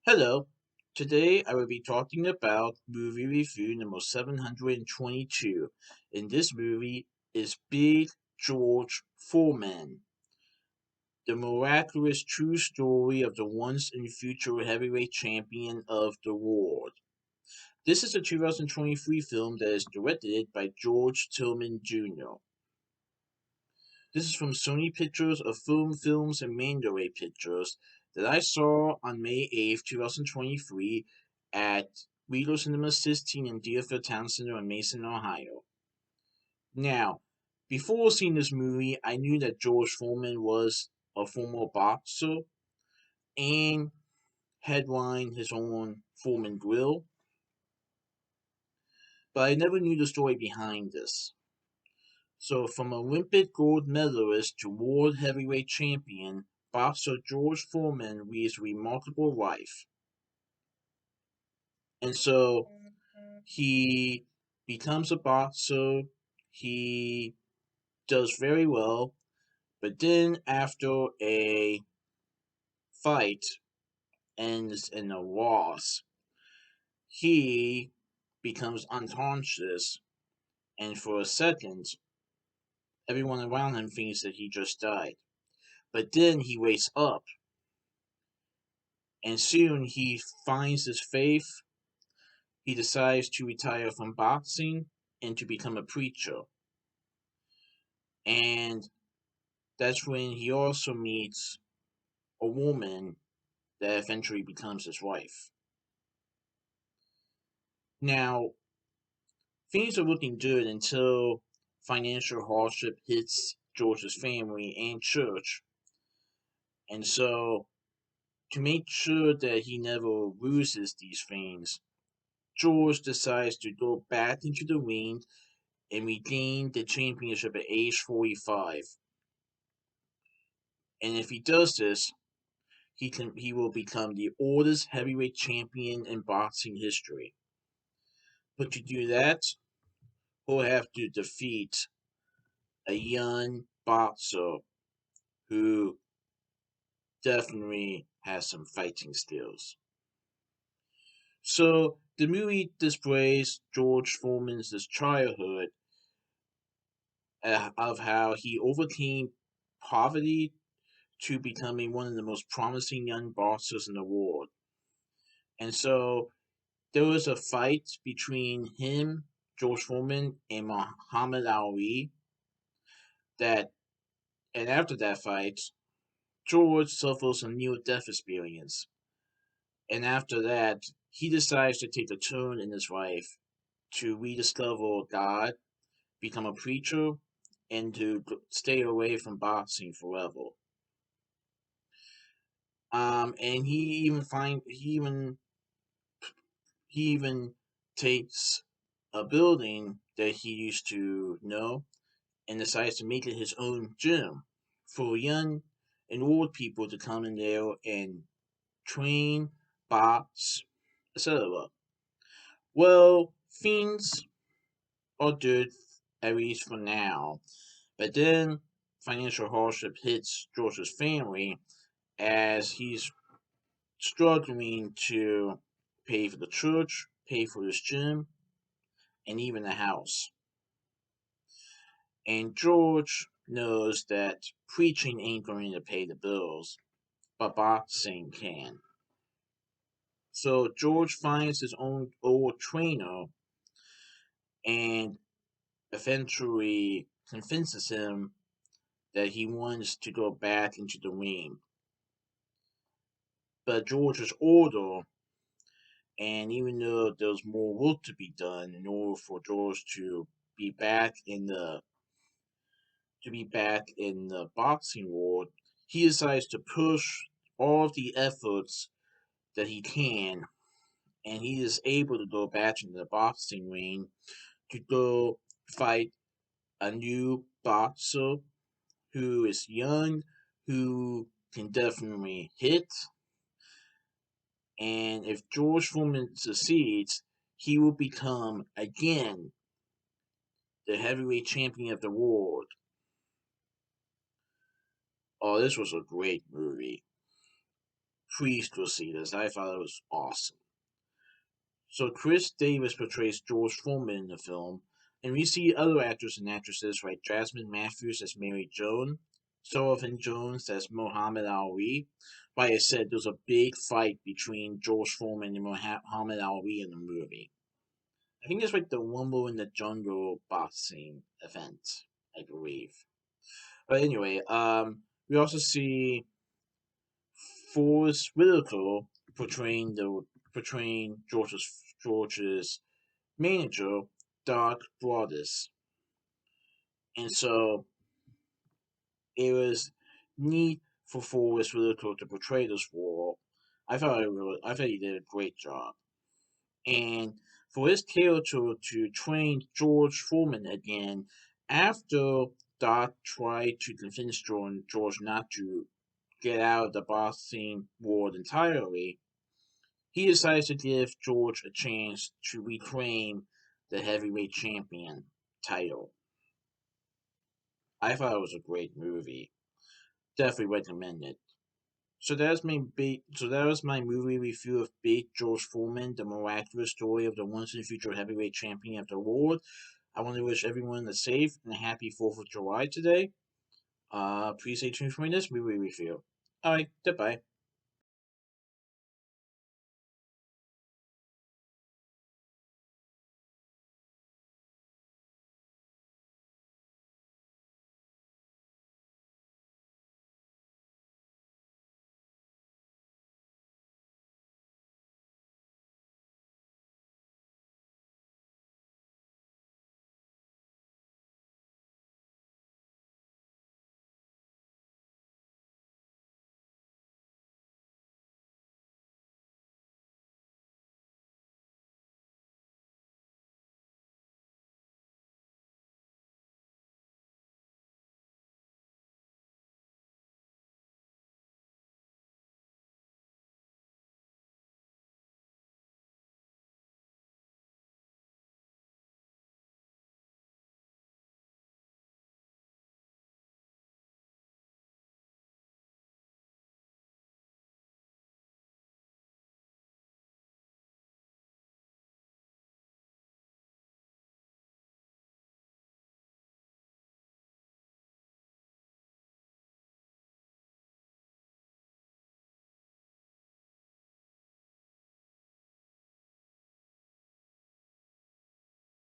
Hello. Today I will be talking about movie review number 722. And this movie is Big George Foreman, the miraculous true story of the once and future heavyweight champion of the world. This is a 2023 film that is directed by George Tillman Jr. This is from Sony Pictures, Affirm Films, and Mandalay Pictures that I saw on May 8th, 2023 at Regal Cinemas 16 in Deerfield Towne Center in Mason, Ohio. Now, before seeing this movie, I knew that George Foreman was a former boxer and headlined his own Foreman Grill, but I never knew the story behind this. So, from Olympic gold medalist to world heavyweight champion, boxer George Foreman leads a remarkable life. And so, he becomes a boxer, he does very well, but then after a fight ends in a loss, he becomes unconscious, and for a second, everyone around him thinks that he just died. But then he wakes up and soon he finds his faith. He decides to retire from boxing and to become a preacher. And that's when he also meets a woman that eventually becomes his wife. Now, things are looking good until financial hardship hits George's family and church. And so, to make sure that he never loses these things, George decides to go back into the ring and regain the championship at age 45. And if he does this, he will become the oldest heavyweight champion in boxing history. But to do that, he'll have to defeat a young boxer who definitely has some fighting skills. So the movie displays George Foreman's childhood of how he overcame poverty to becoming one of the most promising young boxers in the world. And so there was a fight between him, George Foreman, and Muhammad Ali. That and after that fight, George suffers a near-death experience. And after that, he decides to take a turn in his life to rediscover God, become a preacher, and to stay away from boxing forever. And he even takes a building that he used to know and decides to make it his own gym for young and old people to come in there and train, box, etc. Well, things are good, at least for now. But then financial hardship hits George's family as he's struggling to pay for the church, pay for his gym, and even the house. And George knows that preaching ain't going to pay the bills, but boxing can. So George finds his own old trainer and eventually convinces him that he wants to go back into the ring. But George is older, and even though there's more work to be done in order for George be back in the boxing world, he decides to push all of the efforts that he can, and he is able to go back into the boxing ring to go fight a new boxer who is young, who can definitely hit, and if George Foreman succeeds, he will become again the heavyweight champion of the world. Oh, this was a great movie. please go see this. I thought it was awesome. So Chris Davis portrays George Foreman in the film, and we see other actors and actresses like Jasmine Matthews as Mary Joan, Sullivan Jones as Muhammad Ali. Like I said, there's a big fight between George Foreman and Muhammad Ali in the movie. I think it's like the Rumble in the Jungle boxing event, I believe. But anyway, we also see Forrest Whitaker portraying George's manager, Doc Broadus. And so it was neat for Forrest Whitaker to portray this role. I thought he did a great job. And for his character to train George Foreman again after Doc tried to convince George not to get out of the boxing world entirely, he decides to give George a chance to reclaim the heavyweight champion title. I thought it was a great movie. Definitely recommend it. So that was my movie review of Big George Foreman, the miraculous story of the once and future heavyweight champion of the world. I want to wish everyone a safe and a happy 4th of July today. Please stay tuned for my next movie review. Alright, goodbye.